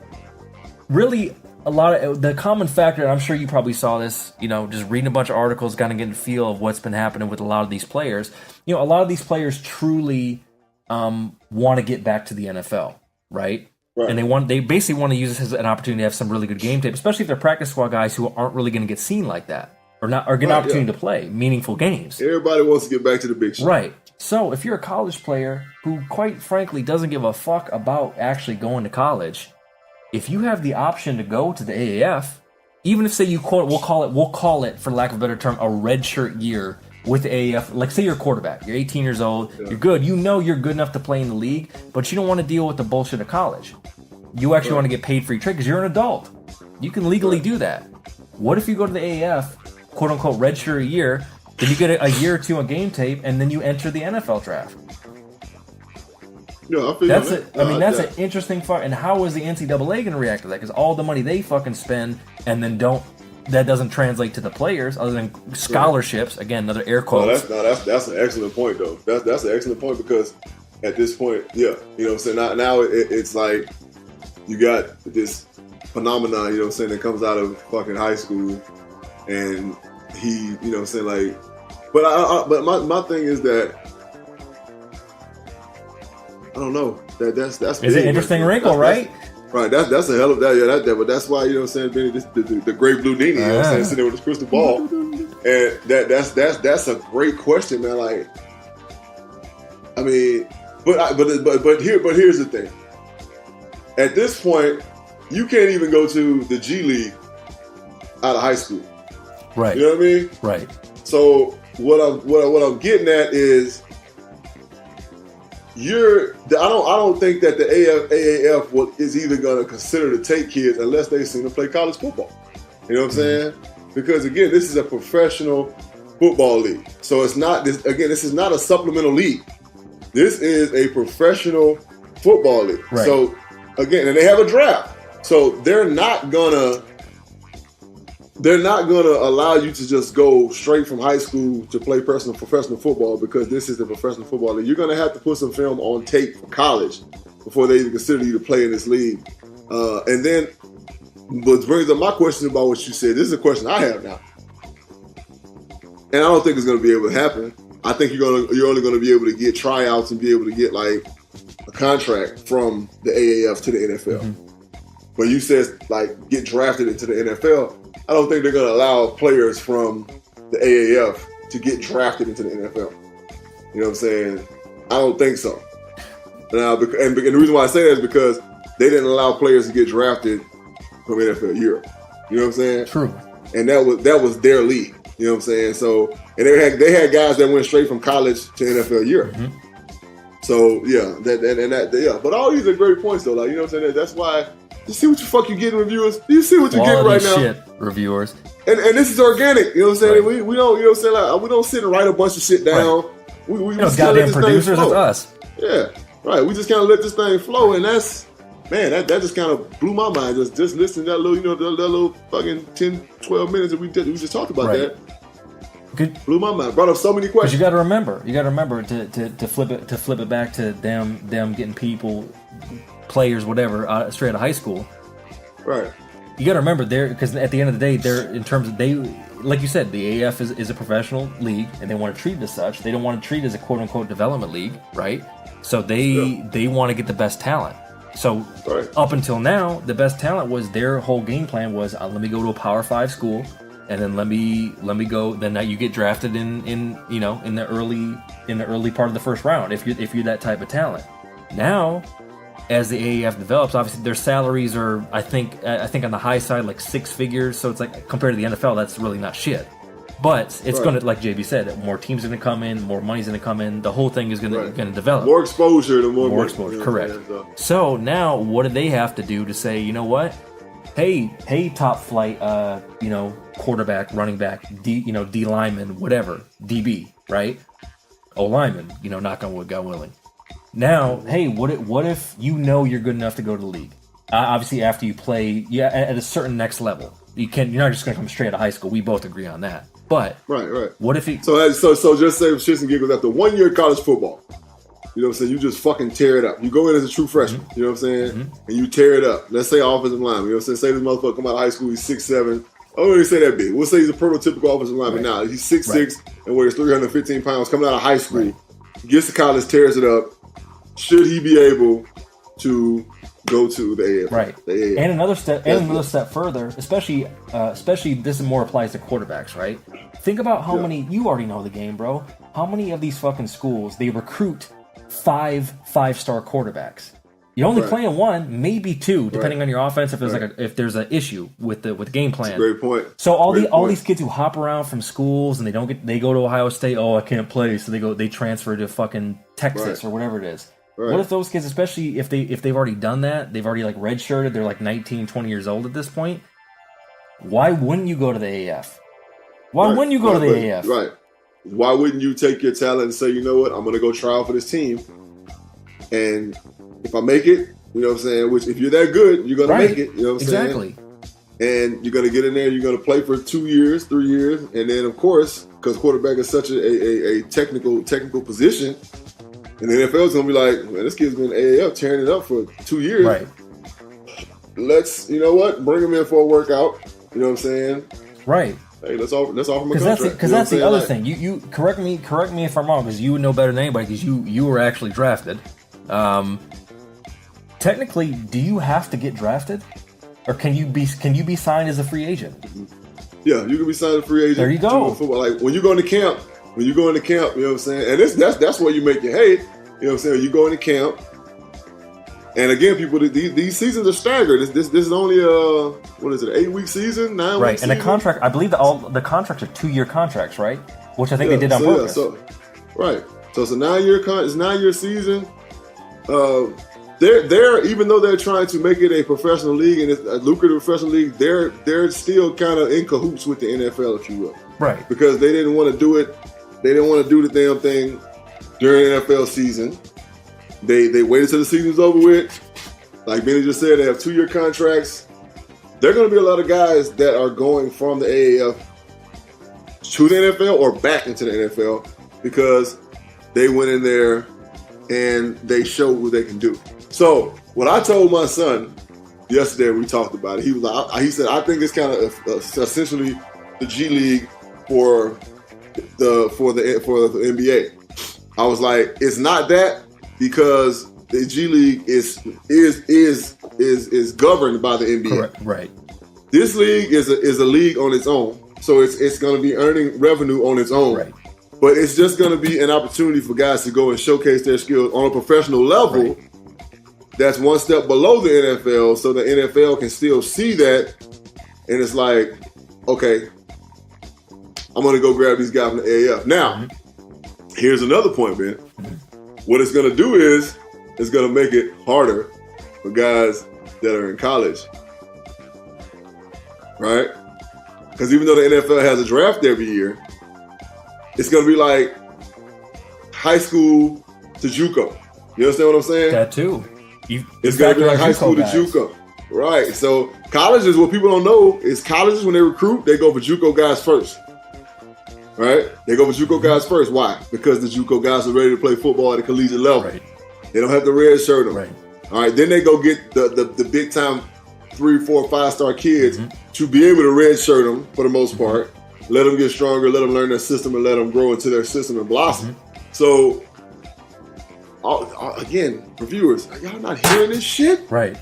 really a lot of the common factor. And I'm sure you probably saw this. You know, just reading a bunch of articles, kind of getting a feel of what's been happening with a lot of these players. You know, a lot of these players truly want to get back to the NFL, right? And they basically want to use this as an opportunity to have some really good game tape, especially if they're practice squad guys who aren't really going to get seen like that or get an opportunity to play meaningful games. Everybody wants to get back to the big shit. Right. So if you're a college player who, quite frankly, doesn't give a fuck about actually going to college, if you have the option to go to the AAF, even if say we'll call it for lack of a better term, a redshirt year with the AAF, like say you're a quarterback, you're 18 years old, you're good, you know you're good enough to play in the league, but you don't want to deal with the bullshit of college. You actually want to get paid for your trade because you're an adult. You can legally do that. What if you go to the AAF, quote unquote, redshirt a year, then you get a year or two on game tape, and then you enter the NFL draft? Yeah, I feel that's it. I mean, that's an interesting part. And how is the NCAA going to react to that? Because all the money they fucking spend, and then that doesn't translate to the players other than scholarships. Again, another air quotes. That's an excellent point though. That's an excellent point because at this point, you know what I'm saying. Now it's like you got this phenomenon, you know what I'm saying, that comes out of fucking high school, and he, you know what I'm saying, like. But my thing is that I don't know. That's is an interesting wrinkle, right? Right, that's a hell of that. Yeah, that. But that's why, you know what I'm saying, Benny, the great blue Dini, you know what I'm saying, sitting there with his crystal ball, and that's a great question, man. Like, I mean, but here's the thing. At this point, you can't even go to the G League out of high school. Right. You know what I mean? Right. So what I'm getting at is I don't think that the AAF is even going to consider to take kids unless they've seen them play college football. You know what I'm saying? Because again, this is a professional football league. So it's not this. Again, this is not a supplemental league. This is a professional football league. Right. So again, and they have a draft. So they're not gonna allow you to just go straight from high school to play professional football because this is the professional football league. You're going to have to put some film on tape for college before they even consider you to play in this league. And then, what brings up my question about what you said, this is a question I have now. And I don't think it's going to be able to happen. I think you're only going to be able to get tryouts and be able to get like a contract from the AAF to the NFL. Mm-hmm. But you said like get drafted into the NFL. I don't think they're going to allow players from the AAF to get drafted into the NFL. You know what I'm saying? I don't think so. Now, and the reason why I say that is because they didn't allow players to get drafted from NFL Europe. You know what I'm saying? True. And that was their league. You know what I'm saying? So, and they had guys that went straight from college to NFL Europe. Mm-hmm. So yeah, But all these are great points though. Like, you know what I'm saying? That's why. You see what the fuck you getting, reviewers? You see what you're getting right now? Shit, reviewers. And this is organic. You know what I'm saying? Right. We don't, you know what I'm saying? Like, we don't sit and write a bunch of shit down. Right. We just goddamn producers, it's us. Yeah, right. We just kind of let this thing flow, and that just kind of blew my mind. Just listening to that little, you know, that little fucking 10, 12 minutes that we just talked about that. Good. Blew my mind. Brought up so many questions. But you got to remember to flip it back to them getting players, whatever, straight out of high school. Right. You got to remember because at the end of the day, they're in terms of like you said, the AAF is a professional league, and they want to treat it as such. They don't want to treat it as a quote unquote development league, right? So they want to get the best talent. So up until now, the best talent was their whole game plan was let me go to a Power 5 school, and then let me go. Then now you get drafted in the early part of the first round if you're that type of talent. Now, as the AAF develops, obviously their salaries are I think on the high side like 6 figures. So it's like compared to the NFL, that's really not shit. But it's going to, like JB said, more teams are going to come in, more money's going to come in. The whole thing is going to develop. More exposure, the more exposure. Correct. So now, what do they have to do to say, you know what? Hey, top flight, quarterback, running back, D lineman, whatever, DB, right? O lineman, knock on wood, God willing. Now, hey, what if you know you're good enough to go to the league? Obviously, after you play, at a certain next level, you're not just going to come straight out of high school. We both agree on that. But right. What if he? So just say shits and giggles after 1 year of college football. You know what I'm saying? You just fucking tear it up. You go in as a true freshman, you know what I'm saying? And you tear it up. Let's say offensive lineman. You know what I'm saying? Say this motherfucker come out of high school, he's 6'7". I don't really say that big. We'll say he's a prototypical offensive lineman now. He's 6'6" and weighs 315 pounds coming out of high school. Gets to college, tears it up. Should he be able to go to the AAF? Right. The AAF. And another step further, especially this more applies to quarterbacks, right? Think about how many, you already know the game, bro. How many of these fucking schools, they recruit five-star quarterbacks? You're only playing one, maybe two, depending on your offense. If there's an issue with the game plan. That's a great point. So all these kids who hop around from schools and they go to Ohio State. Oh, I can't play, so they transfer to fucking Texas or whatever it is. Right. What if those kids, especially if they've already done that, they've already redshirted, they're like 19, 20 years old at this point. Why wouldn't you go to the AAF? Why wouldn't you go to the AAF? Right. Why wouldn't you take your talent and say, you know what, I'm going to go try out for this team, and if I make it, you know what I'm saying, which if you're that good, you're going to make it, you know what I'm saying? Exactly. And you're going to get in there, you're going to play for 2 years, 3 years, and then, of course, because quarterback is such a technical position, and the NFL is going to be like, man, this kid's been AAF tearing it up for 2 years. Right. Let's, you know what, bring him in for a workout, you know what I'm saying? Right. Hey, let's offer him a contract. Because that's the other thing. You correct me if I'm wrong, because you would know better than anybody, because you were actually drafted. Technically, do you have to get drafted, or can you be signed as a free agent? Yeah, you can be signed as a free agent. There you go. Like when you go into camp, you know what I'm saying, and that's where you make your hay. You know what I'm saying? You go into camp, and again, people, these seasons are staggered. This is only a 8-week season, 9-week right? season? And the contract, I believe the contracts are 2-year contracts, right? Which I think they did on purpose. Right. So it's a 9-year season. They're even though they're trying to make it a professional league and it's a lucrative professional league, they're still kind of in cahoots with the NFL, if you will. Right. Because they didn't want to do it. They didn't want to do the damn thing during the NFL season. They waited till the season's over with. Like Benny just said, they have 2-year contracts. There are going to be a lot of guys that are going from the AAF to the NFL or back into the NFL because they went in there and they showed what they can do. So what I told my son yesterday, we talked about it. He was like, he said, I think it's kind of essentially the G League for the NBA. I was like, it's not that, because the G League is governed by the NBA. Correct. Right. This league is a league on its own, so it's going to be earning revenue on its own. Right. But it's just going to be an opportunity for guys to go and showcase their skills on a professional level. Right. That's one step below the NFL, so the NFL can still see that, and it's like, okay, I'm going to go grab these guys from the AAF. Now, here's another point, man. What it's going to do is it's going to make it harder for guys that are in college, right? Because even though the NFL has a draft every year, it's going to be like high school to JUCO. You understand what I'm saying? That too. It's going to be like high school to JUCO. Right. So colleges, what people don't know is colleges, when they recruit, they go for JUCO guys first. Right? They go for JUCO guys first. Why? Because the JUCO guys are ready to play football at a collegiate level. Right. They don't have to redshirt them. Right. All right. Then they go get the big time 3, 4, 5-star kids to be able to redshirt them for the most part. Let them get stronger, let them learn their system, and let them grow into their system and blossom. So, again, for viewers, are y'all not hearing this shit? Right.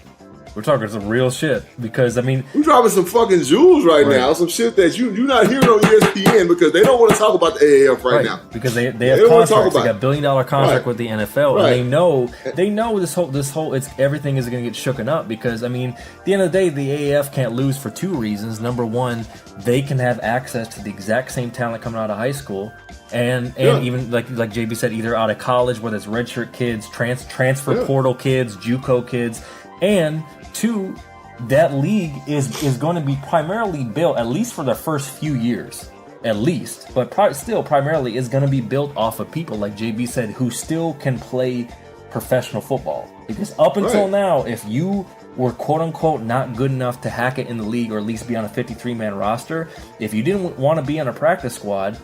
We're talking some real shit because I mean, we're dropping some fucking jewels right now. Some shit that you're not hearing on ESPN because they don't want to talk about the AAF right now because they have contracts. They got $1 billion contract with the NFL, and they know this whole everything is going to get shooken up because I mean, at the end of the day, the AAF can't lose for two reasons. Number one, they can have access to the exact same talent coming out of high school. And even like JB said, either out of college, whether it's redshirt kids, transfer portal kids, JUCO kids, and two, that league is going to be primarily built, at least for the first few years, at least, but still primarily is going to be built off of people like JB said who still can play professional football. Because up until now, if you were quote unquote not good enough to hack it in the league or at least be on a 53-man roster, if you didn't want to be on a practice squad,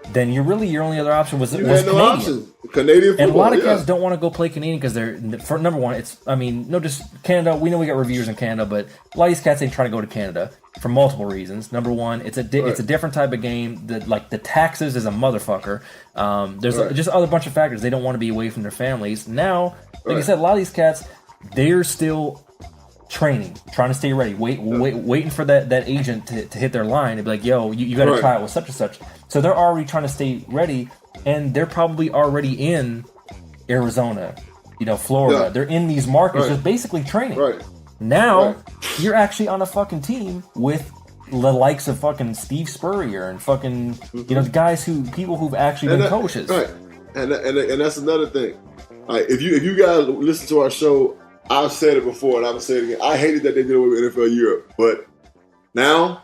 then your only other option was Canadian. Option. Canadian football. And a lot of guys don't want to go play Canadian because they're, for number one, just Canada. We know we got reviewers in Canada, but a lot of these cats ain't trying to go to Canada for multiple reasons. Number one, it's a different type of game. The taxes is a motherfucker. There's just other bunch of factors. They don't want to be away from their families. Now, like I said, a lot of these cats, they're still training, trying to stay ready, waiting for that agent to hit their line and be like, yo, you got to try it with such and such. So they're already trying to stay ready, and they're probably already in Arizona, Florida. They're in these markets just basically training. Now, you're actually on a fucking team with the likes of fucking Steve Spurrier and fucking, the guys people who've actually been coaches. Right. And that's another thing. If you guys listen to our show, I've said it before and I'm going to say it again. I hated that they did away with NFL Europe, but now,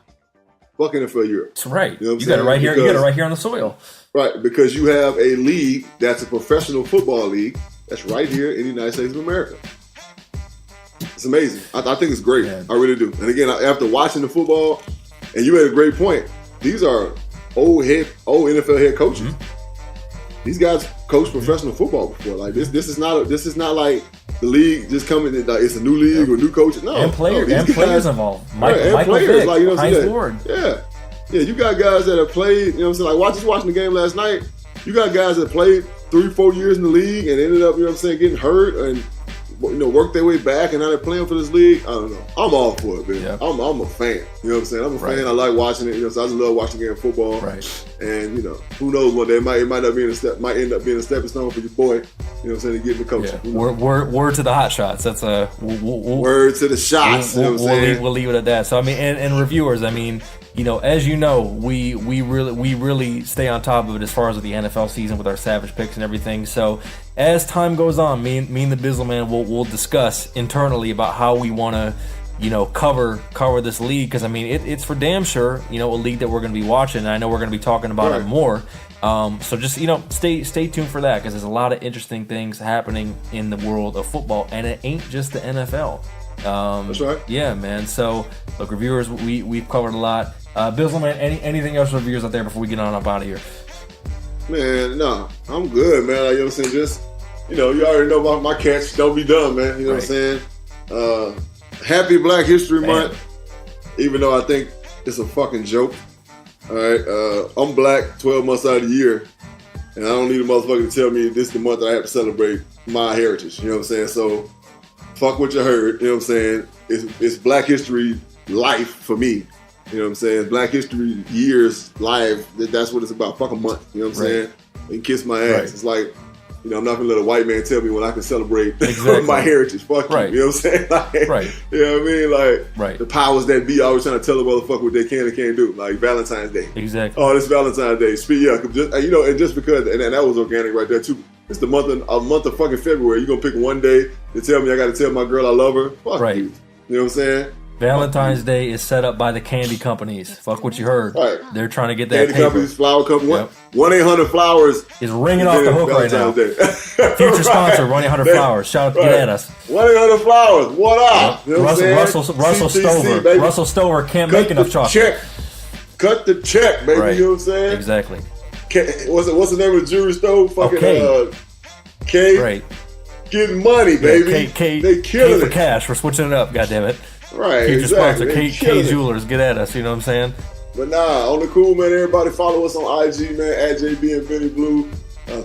fuck NFL Europe. That's right. You got it right here. You got it right here on the soil. Right, because you have a league that's a professional football league that's right here in the United States of America. It's amazing. I think it's great. Yeah. I really do. And again, after watching the football, and you made a great point. These are old NFL head coaches. Mm-hmm. These guys coached professional football before. Like this is not like the league just coming in. Like it's a new league or new coaches. No, and players involved. Michael Vick, like, Heinz Ward. Yeah. You got guys that have played. Like watching the game last night. You got guys that played 3-4 years in the league and ended up, getting hurt and worked their way back, and now they're playing for this league. I don't know. I'm all for it, man. Yeah. I'm a fan. You know what I'm saying? I'm a fan. I like watching it. So I just love watching game football. Right. And who knows what it might end up being a stepping stone for your boy. You know what I'm saying? To get in the coaching. Yeah. Word to the hot shots. That's a word to the shots. We'll leave it at that. So I mean, and reviewers. I mean, as you know, we really stay on top of it as far as the NFL season with our Savage picks and everything. So as time goes on, me and the Bizzle Man will discuss internally about how we want to, cover this league, because I mean it's for damn sure, a league that we're going to be watching, and I know we're going to be talking about it more. So just stay tuned for that, because there's a lot of interesting things happening in the world of football, and it ain't just the NFL. That's right. Yeah, man. So look, reviewers, we've covered a lot. Bizzle Man, anything else for reviewers out there before we get on up out of here? Man, no, I'm good, man. Like, you know what I'm saying? Just, you already know about my catch. Don't be dumb, man. You know what I'm saying? Happy Black History Month, even though I think it's a fucking joke. All right, I'm black 12 months out of the year, and I don't need a motherfucker to tell me this is the month that I have to celebrate my heritage. You know what I'm saying? So, fuck what you heard. You know what I'm saying? It's Black History life for me. You know what I'm saying? Black History years live. That's what it's about. Fuck a month. You know what I'm saying? And kiss my ass. Right. It's like, I'm not gonna let a white man tell me when I can celebrate my heritage. Fuck you. You know what I'm saying? Like, you know what I mean? Like, the powers that be always trying to tell a motherfucker what they can and can't do. Like Valentine's Day. Exactly. Oh, this Valentine's Day. And just because, and that was organic right there too. It's the month of fucking February. You're gonna pick one day to tell me I gotta tell my girl I love her? Fuck you. You know what I'm saying? Valentine's Day is set up by the candy companies. Fuck what you heard. Right. They're trying to get that candy companies, flower company. 1-800-Flowers is ringing off the hook right now. Future sponsor, 1-800-Flowers. Shout out to get at us. 1-800-Flowers. What up? You know Russell Stover. Baby. Russell Stover can't make enough chocolate. Cut the check, baby. Right. You know what I'm saying? Exactly. What's the name of the jewelry store? Fucking K. Right. Getting money, baby. They killing K for it. cash. We're switching it up. Goddammit. Right, Future sponsor, K Jewelers, get at us, you know what I'm saying? But nah, on the cool, man, everybody follow us on IG, man, at JB and Benny Blue,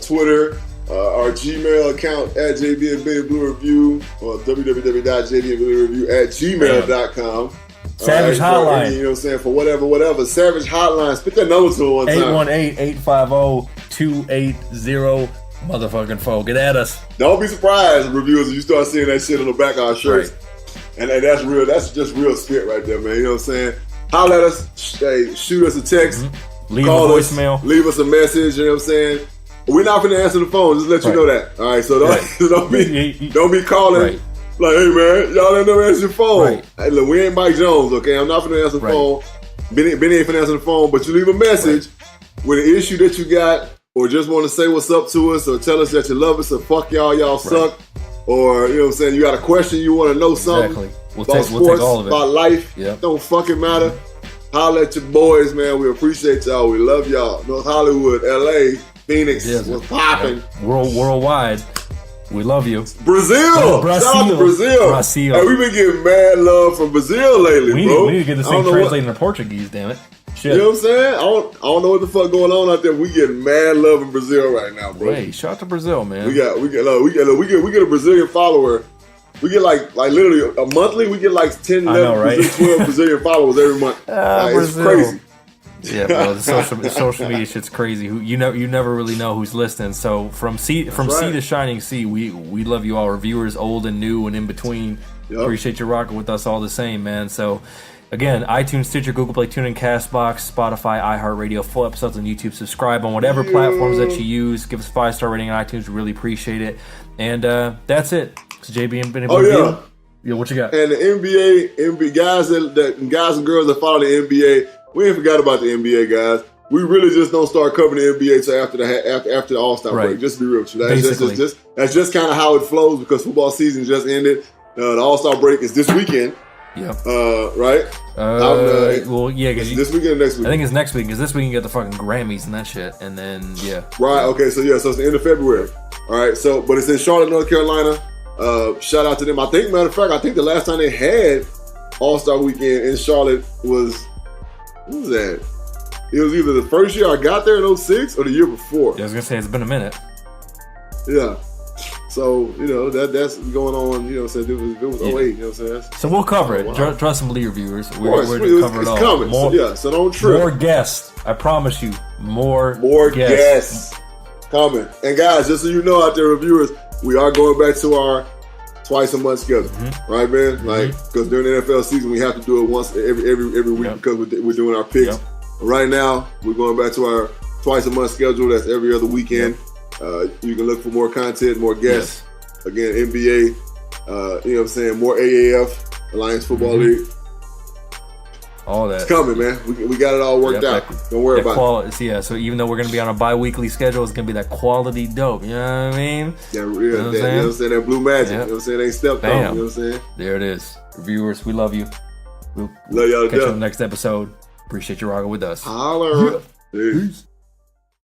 Twitter, Our Gmail account at JB and Benny Blue Review or www.jdandbennyreview@gmail.com. Savage Hotline. You know what I'm saying? For whatever. Savage Hotline. Spit that number to it one time. 818-850-280. Motherfucking foe. Get at us. Don't be surprised, reviewers, if you start seeing that shit on the back of our shirts. Right. And that's real. That's just real spit right there, man. You know what I'm saying? Holler at us. Shoot us a text. Mm-hmm. Leave call a voicemail. Us, leave us a message. You know what I'm saying? We're not going to answer the phone. Just let you know that. All right. So don't be calling. Right. Like, hey, man, y'all ain't never answer your phone. Right. Hey, look, we ain't Mike Jones, okay? I'm not going to answer the phone. Benny ain't finna answer the phone, but you leave a message with an issue that you got, or just want to say what's up to us, or tell us that you love us, or fuck y'all suck, or, you know what I'm saying, you got a question, you want to know something about sports, we'll take all of it. About life, don't fucking matter. Holler at your boys, man. We appreciate y'all. We love y'all. North Hollywood, LA, Phoenix, was popping. Worldwide. We love you. Brazil! Shout out to Brazil. Hey, we've been getting mad love from Brazil lately, bro. We need to get this thing translated into Portuguese, damn it. Shit. You know what I'm saying? I don't know what the fuck going on out there. We getting mad love in Brazil right now, bro. Hey, shout out to Brazil, man. We get a Brazilian follower. We get like literally a monthly. We get like 10, 11, 12 Brazilian followers every month. It's crazy. Yeah, bro. The social media shit's crazy. You never really know who's listening. So from sea to shining sea, we love you all, reviewers, old and new and in between. Yep. Appreciate you rocking with us all the same, man. So again, iTunes, Stitcher, Google Play, TuneIn, CastBox, Spotify, iHeartRadio, full episodes on YouTube. Subscribe on whatever platforms that you use. Give us a 5-star rating on iTunes. We really appreciate it. And that's it. It's JB and Benny. Yeah, what you got? And the NBA guys guys and girls that follow the NBA. We ain't forgot about the NBA, guys. We really just don't start covering the NBA until after the All-Star break. Just to be real with you. That's just kind of how it flows because football season just ended. The All-Star break is this weekend. Yeah. Right? Well, yeah. This weekend or next week? I think it's next week because this week you get the fucking Grammys and that shit. And then, Right, okay. So it's the end of February. All right. So, but it's in Charlotte, North Carolina. Shout out to them. Matter of fact, the last time they had All-Star weekend in Charlotte was... What was that? It was either the first year I got there in 2006 or the year before. Yeah, I was going to say, it's been a minute. Yeah. So, that's going on, it was 08, you know what I'm saying? So we'll cover it. Trust and believe, viewers. We're going to cover it all. Coming. So don't trip. More guests. I promise you. More guests. Coming. And guys, just so you know out there, reviewers, we are going back to our twice a month schedule, right, man? Because during the NFL season, we have to do it once every week because we're doing our picks. Yep. Right now, we're going back to our twice a month schedule. That's every other weekend. You can look for more content, more guests. Again, NBA, you know what I'm saying? More AAF, Alliance Football League. All that. It's coming, man. We got it all worked out. Don't worry about it. Yeah, so even though we're going to be on a bi-weekly schedule, it's going to be that quality dope. You know what I mean? Yeah, you know what I'm saying? That blue magic. You know what I'm saying? They stepped on. You know what I'm saying? There it is. Reviewers, we love you. We'll love y'all catch you on the next episode. Appreciate you rocking with us. Holler. Peace.